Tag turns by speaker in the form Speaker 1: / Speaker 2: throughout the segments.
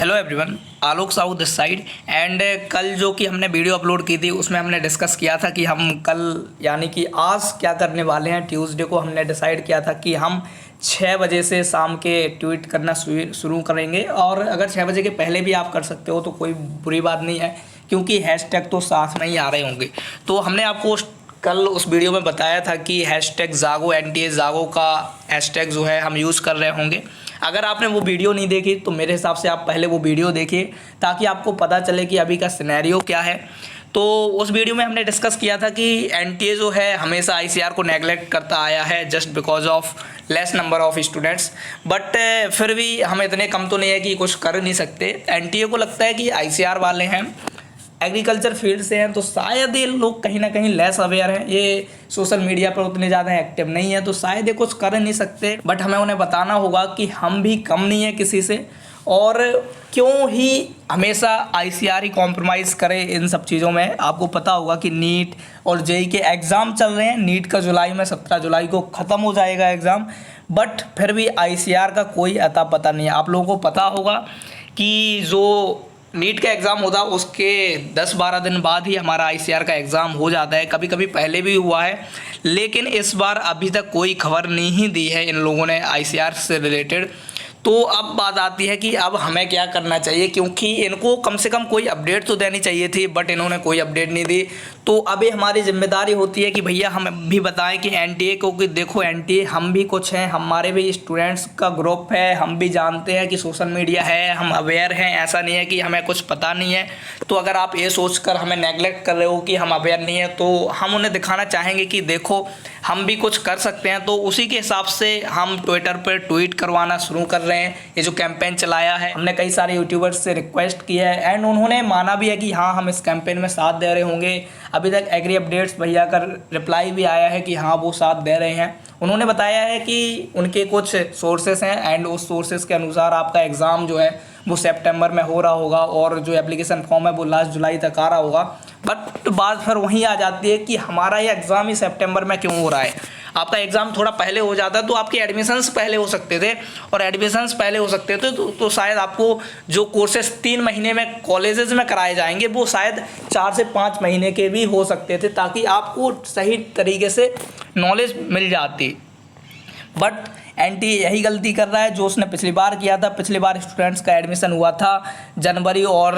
Speaker 1: Hello everyone, Alok Sahu this side. And कल जो कि हमने वीडियो अपलोड की थी उसमें हमने डिस्कस किया था कि हम कल यानी कि आज क्या करने वाले हैं। ट्यूसडे को हमने डिसाइड किया था कि हम 6 बजे से शाम के ट्वीट करना शुरू करेंगे, और अगर 6 बजे के पहले भी आप कर सकते हो तो कोई बुरी बात नहीं है, क्योंकि हैशटैग तो साथ में ही आ रहे होंगे। तो हमने आपको कल उस वीडियो में बताया था कि हैशटैग जागो एनटीए जागो का हैशटैग जो है हम यूज़ कर रहे होंगे। अगर आपने वो वीडियो नहीं देखी तो मेरे हिसाब से आप पहले वो वीडियो देखिए, ताकि आपको पता चले कि अभी का सिनेरियो क्या है। तो उस वीडियो में हमने डिस्कस किया था कि एनटीए जो है हमेशा आईसीआर को नेगलेक्ट करता आया है just because of less number of students. But फिर भी हम इतने कम तो नहीं है कि कुछ कर नहीं सकते। एनटीए को लगता है कि आईसीआर वाले हैं, एग्रीकल्चर फील्ड से हैं, तो शायद ये लोग कहीं ना कहीं लेस अवेयर हैं, ये सोशल मीडिया पर उतने ज़्यादा एक्टिव नहीं है, तो शायद ये कुछ कर नहीं सकते। बट हमें उन्हें बताना होगा कि हम भी कम नहीं है किसी से, और क्यों ही हमेशा आईसीआर ही कॉम्प्रोमाइज़ करे इन सब चीज़ों में। आपको पता होगा कि नीट और जेई के एग्ज़ाम चल रहे हैं। नीट का जुलाई में 17 जुलाई को ख़त्म हो जाएगा एग्ज़ाम, बट फिर भी आईसीआर का कोई अता पता नहीं है। आप लोगों को पता होगा कि जो नीट का एग्ज़ाम होता उसके 10-12 दिन बाद ही हमारा आईसीआर का एग्ज़ाम हो जाता है। कभी कभी पहले भी हुआ है, लेकिन इस बार अभी तक कोई खबर नहीं दी है इन लोगों ने आईसीआर से रिलेटेड। तो अब बात आती है कि अब हमें क्या करना चाहिए, क्योंकि इनको कम से कम कोई अपडेट तो देनी चाहिए थी, बट इन्होंने कोई अपडेट नहीं दी। तो अभी हमारी जिम्मेदारी होती है कि भैया हम भी बताएं कि एनटीए को कि देखो एनटीए हम भी कुछ हैं, हमारे भी स्टूडेंट्स का ग्रुप है, हम भी जानते हैं कि सोशल मीडिया है, हम अवेयर हैं, ऐसा नहीं है कि हमें कुछ पता नहीं है। तो अगर आप ये सोचकर हमें नेगलेक्ट कर रहे हो कि हम अवेयर नहीं है, तो हम उन्हें दिखाना चाहेंगे कि देखो हम भी कुछ कर सकते हैं। तो उसी के हिसाब से हम ट्विटर पर ट्वीट करवाना शुरू कर रहे हैं। ये जो कैंपेन चलाया है, हमने कई सारे यूट्यूबर्स से रिक्वेस्ट की है, एंड उन्होंने माना भी है कि हाँ हम इस कैंपेन में साथ दे रहे होंगे। अभी तक एग्री अपडेट्स भैया का रिप्लाई भी आया है कि हाँ वो साथ दे रहे हैं। उन्होंने बताया है कि उनके कुछ सोर्सेस हैं, एंड उस सोर्सेस के अनुसार आपका एग्ज़ाम जो है वो सितंबर में हो रहा होगा, और जो एप्लीकेशन फॉर्म है वो लास्ट जुलाई तक आ रहा होगा। बट बात फिर वहीं आ जाती है कि हमारा ये एग्ज़ाम ही सितंबर में क्यों हो रहा है। आपका एग्ज़ाम थोड़ा पहले हो जाता तो आपके एडमिशन्स पहले हो सकते थे, और एडमिशन्स पहले हो सकते थे तो शायद आपको जो कोर्सेज 3 महीने में कॉलेजेस में कराए जाएंगे वो शायद 4 से 5 महीने के भी हो सकते थे, ताकि आपको सही तरीके से नॉलेज मिल जाती। बट एनटीए यही गलती कर रहा है जो उसने पिछली बार किया था। पिछली बार स्टूडेंट्स का एडमिशन हुआ था जनवरी और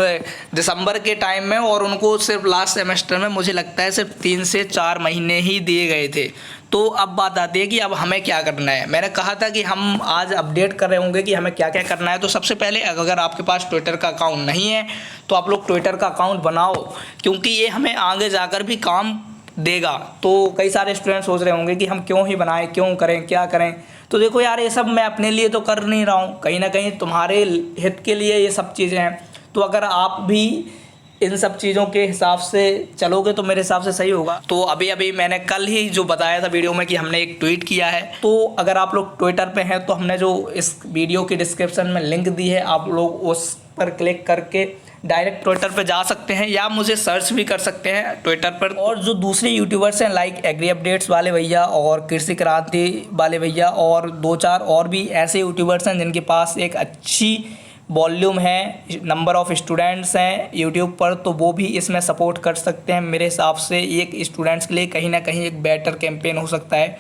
Speaker 1: दिसंबर के टाइम में, और उनको सिर्फ लास्ट सेमेस्टर में मुझे लगता है सिर्फ 3 से 4 महीने ही दिए गए थे। तो अब बात आती है कि अब हमें क्या करना है। मैंने कहा था कि हम आज अपडेट कर रहे होंगे कि हमें क्या क्या करना है। तो सबसे पहले अगर आपके पास ट्विटर का अकाउंट नहीं है तो आप लोग ट्विटर का अकाउंट बनाओ, क्योंकि ये हमें आगे जाकर भी काम देगा। तो कई सारे स्टूडेंट सोच रहे होंगे कि हम क्यों ही बनाएं, क्यों करें, क्या करें। तो देखो यार, ये सब मैं अपने लिए तो कर नहीं रहा हूँ, कहीं ना कहीं तुम्हारे हित के लिए ये सब चीज़ें हैं। तो अगर आप भी इन सब चीज़ों के हिसाब से चलोगे तो मेरे हिसाब से सही होगा। तो अभी अभी मैंने कल ही जो बताया था वीडियो में कि हमने एक ट्वीट किया है, तो अगर आप लोग ट्विटर पे हैं तो हमने जो इस वीडियो की डिस्क्रिप्शन में लिंक दी है, आप लोग उस पर क्लिक करके डायरेक्ट ट्विटर पे जा सकते हैं, या मुझे सर्च भी कर सकते हैं ट्विटर पर। और जो दूसरे यूट्यूबर्स हैं लाइक एग्री अपडेट्स वाले भैया और कृषि क्रांति वाले भैया, और 2-4 और भी ऐसे यूट्यूबर्स हैं जिनके पास एक अच्छी वॉल्यूम है, नंबर ऑफ़ स्टूडेंट्स हैं यूट्यूब पर, तो वो भी इसमें सपोर्ट कर सकते हैं। मेरे हिसाब से एक स्टूडेंट्स के लिए कहीं ना कहीं एक बेटर कैंपेन हो सकता है।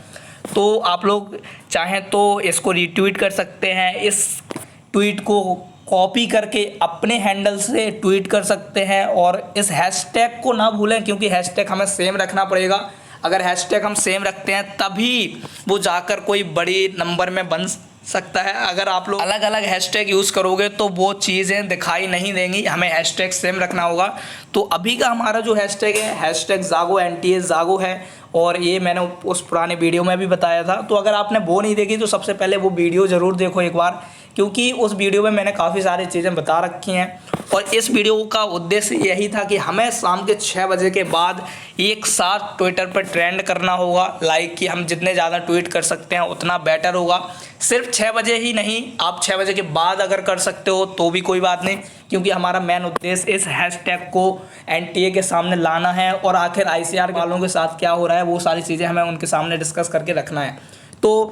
Speaker 1: तो आप लोग चाहें तो इसको रीट्वीट कर सकते हैं, इस ट्वीट को कॉपी करके अपने हैंडल से ट्वीट कर सकते हैं, और इस हैशटैग को ना भूलें, क्योंकि हैशटैग हमें सेम रखना पड़ेगा। अगर हैशटैग हम सेम रखते हैं तभी वो जाकर कोई बड़ी नंबर में बन सकता है। अगर आप लोग अलग अलग हैशटैग यूज़ करोगे तो वो चीज़ें दिखाई नहीं देंगी, हमें हैशटैग सेम रखना होगा। तो अभी का हमारा जो हैशटैग है, हैशटैग जागो एनटीए जागो है, और ये मैंने उस पुराने वीडियो में भी बताया था। तो अगर आपने वो नहीं देखी तो सबसे पहले वो वीडियो ज़रूर देखो एक बार, क्योंकि उस वीडियो में मैंने काफ़ी सारी चीज़ें बता रखी हैं। और इस वीडियो का उद्देश्य यही था कि हमें शाम के 6 बजे के बाद एक साथ ट्विटर पर ट्रेंड करना होगा, लाइक कि हम जितने ज़्यादा ट्वीट कर सकते हैं उतना बेटर होगा। सिर्फ 6 बजे ही नहीं, आप 6 बजे के बाद अगर कर सकते हो तो भी कोई बात नहीं, क्योंकि हमारा मेन उद्देश्य इस हैशटैग को एनटीए के सामने लाना है, और आखिर आईसीआर वालों के साथ क्या हो रहा है वो सारी चीज़ें हमें उनके सामने डिस्कस करके रखना है। तो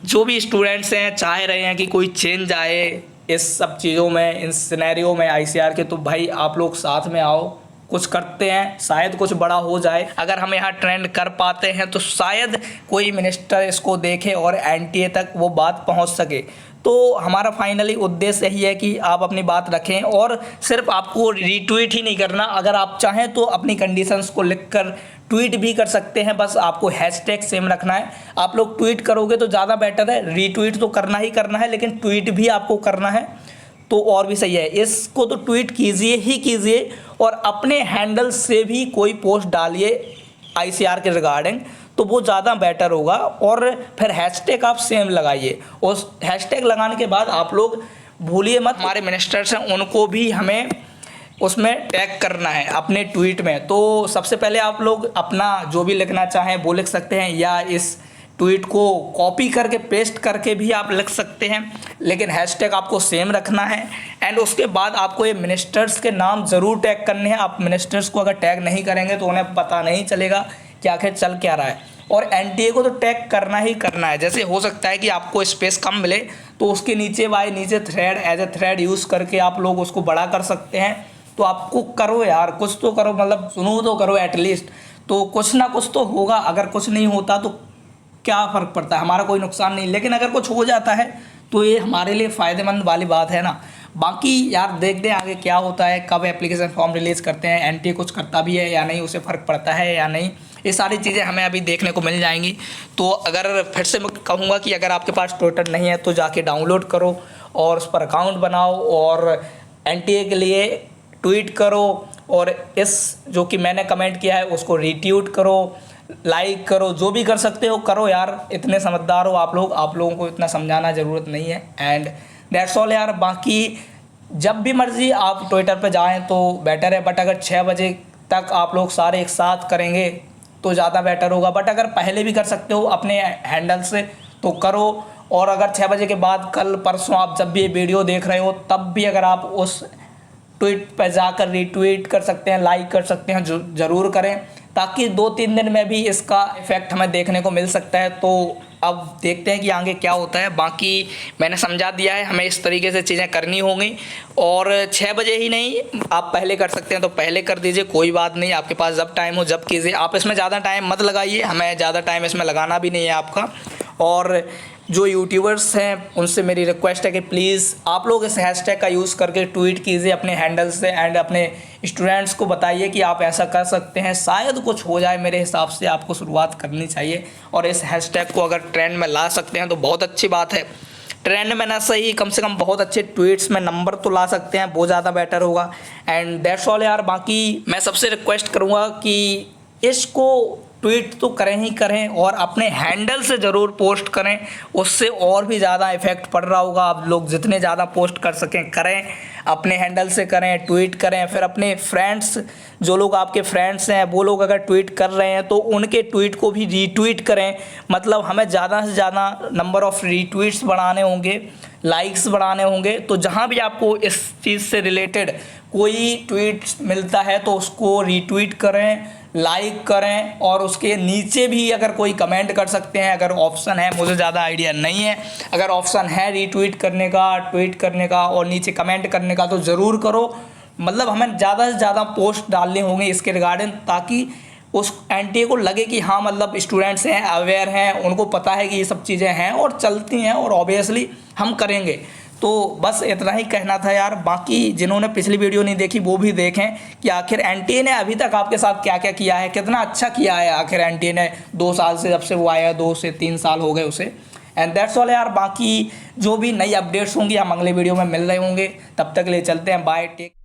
Speaker 1: जो भी स्टूडेंट्स हैं चाह रहे हैं कि कोई चेंज आए इस सब चीज़ों में, इन सिनेरियो में ICR के, तो भाई आप लोग साथ में आओ, कुछ करते हैं, शायद कुछ बड़ा हो जाए। अगर हम यहाँ ट्रेंड कर पाते हैं तो शायद कोई मिनिस्टर इसको देखे और NTA तक वो बात पहुँच सके। तो हमारा फाइनली उद्देश्य यही है कि आप अपनी बात रखें, और सिर्फ आपको रीट्वीट ही नहीं करना, अगर आप चाहें तो अपनी कंडीशंस को लिखकर ट्वीट भी कर सकते हैं। बस आपको हैशटैग सेम रखना है। आप लोग ट्वीट करोगे तो ज़्यादा बेटर है, रीट्वीट तो करना ही करना है, लेकिन ट्वीट भी आपको करना है तो और भी सही है। इसको तो ट्वीट कीजिए ही कीजिए, और अपने हैंडल से भी कोई पोस्ट डालिए ICR के रिगार्डिंग, तो वो ज़्यादा बेटर होगा। और फिर हैशटैग आप सेम लगाइए। उस हैशटैग लगाने के बाद आप लोग भूलिए मत, हमारे मिनिस्टर्स हैं उनको भी हमें उसमें टैग करना है अपने ट्वीट में। तो सबसे पहले आप लोग अपना जो भी लिखना चाहें वो लिख सकते हैं, या इस ट्वीट को कॉपी करके पेस्ट करके भी आप लिख सकते हैं, लेकिन हैशटैग आपको सेम रखना है। एंड उसके बाद आपको ये मिनिस्टर्स के नाम ज़रूर टैग करने हैं। आप मिनिस्टर्स को अगर टैग नहीं करेंगे तो उन्हें पता नहीं चलेगा कि आखिर चल क्या रहा है। और NTA को तो टैग करना ही करना है। जैसे हो सकता है कि आपको स्पेस कम मिले तो उसके नीचे नीचे thread, as a thread use करके आप लोग उसको बड़ा कर सकते हैं। तो आपको करो यार, कुछ तो करो, मतलब सुनो तो करो एटलीस्ट, तो कुछ ना कुछ तो होगा। अगर कुछ नहीं होता तो क्या फ़र्क पड़ता है, हमारा कोई नुकसान नहीं, लेकिन अगर कुछ हो जाता है तो ये हमारे लिए फ़ायदेमंद वाली बात है ना। बाकी यार देखते हैं आगे क्या होता है, कब एप्लीकेशन फॉर्म रिलीज़ करते हैं, NTA कुछ करता भी है या नहीं, उसे फ़र्क पड़ता है या नहीं, ये सारी चीज़ें हमें अभी देखने को मिल जाएंगी। तो अगर फिर से मैं कहूँगा कि अगर आपके पास ट्विटर नहीं है तो जाके डाउनलोड करो और उस पर अकाउंट बनाओ और NTA के लिए ट्वीट करो, और इस जो कि मैंने कमेंट किया है उसको रीट्वीट करो, लाइक करो, जो भी कर सकते हो करो यार। इतने समझदार हो आप लोगों को इतना समझाना ज़रूरत नहीं है। एंड दैट्स ऑल यार। बाकी जब भी मर्ज़ी आप ट्विटर पे जाएं तो बेटर है, बट अगर 6 बजे तक आप लोग सारे एक साथ करेंगे तो ज़्यादा बेटर होगा। बट अगर पहले भी कर सकते हो अपने हैंडल से तो करो, और अगर 6 बजे के बाद कल परसों आप जब भी ये वीडियो देख रहे हो तब भी अगर आप उस ट्वीट पर जाकर रीट्वीट कर सकते हैं, लाइक कर सकते हैं, ज़रूर करें, ताकि 2-3 दिन में भी इसका इफ़ेक्ट हमें देखने को मिल सकता है। तो अब देखते हैं कि आगे क्या होता है। बाकी मैंने समझा दिया है, हमें इस तरीके से चीज़ें करनी होंगी, और 6 बजे ही नहीं, आप पहले कर सकते हैं तो पहले कर दीजिए, कोई बात नहीं। आपके पास जब टाइम हो जब कीजिए, आप इसमें ज़्यादा टाइम मत लगाइए, हमें ज़्यादा टाइम इसमें लगाना भी नहीं है आपका। और जो यूट्यूबर्स हैं उनसे मेरी रिक्वेस्ट है कि प्लीज़ आप लोग इस हैशटैग का यूज़ करके ट्वीट कीजिए अपने हैंडल से, एंड अपने स्टूडेंट्स को बताइए कि आप ऐसा कर सकते हैं, शायद कुछ हो जाए। मेरे हिसाब से आपको शुरुआत करनी चाहिए, और इस हैशटैग को अगर ट्रेंड में ला सकते हैं तो बहुत अच्छी बात है। ट्रेंड में ना सही, कम से कम बहुत अच्छे ट्वीट्स में नंबर तो ला सकते हैं, वो ज़्यादा बेटर होगा। एंड दैट्स ऑल यार। बाकी मैं सबसे रिक्वेस्ट करूँगा कि इसको ट्वीट तो करें ही करें, और अपने हैंडल से ज़रूर पोस्ट करें, उससे और भी ज़्यादा इफ़ेक्ट पड़ रहा होगा। आप लोग जितने ज़्यादा पोस्ट कर सकें करें, अपने हैंडल से करें, ट्वीट करें। फिर अपने फ्रेंड्स, जो लोग आपके फ्रेंड्स हैं वो लोग अगर ट्वीट कर रहे हैं तो उनके ट्वीट को भी रीट्वीट करें। मतलब हमें ज़्यादा से ज़्यादा नंबर ऑफ़ रीट्वीट्स बढ़ाने होंगे, लाइक्स बढ़ाने होंगे। तो जहाँ भी आपको इस चीज़ से रिलेटेड कोई ट्वीट मिलता है तो उसको रीट्वीट करें, लाइक करें, और उसके नीचे भी अगर कोई कमेंट कर सकते हैं, अगर ऑप्शन है, मुझे ज़्यादा आइडिया नहीं है, अगर ऑप्शन है रीट्वीट करने का, ट्वीट करने का और नीचे कमेंट करने का तो ज़रूर करो। मतलब हमें ज़्यादा से ज़्यादा पोस्ट डालने होंगे इसके रिगार्डिंग, ताकि उस NTA को लगे कि हाँ मतलब स्टूडेंट्स हैं, अवेयर हैं, उनको पता है कि ये सब चीज़ें हैं और चलती हैं, और ऑब्वियसली हम करेंगे। तो बस इतना ही कहना था यार। बाकी जिन्होंने पिछली वीडियो नहीं देखी वो भी देखें कि आखिर NTA ने अभी तक आपके साथ क्या क्या किया है, कितना अच्छा किया है आखिर NTA ने 2 साल से, जब से वो आया 2 से 3 साल हो गए उसे। एंड दैट्स ऑल यार। बाकी जो भी नई अपडेट्स होंगी हम अगले वीडियो में मिल रहे होंगे, तब तक ले चलते हैं, बाय, टेक।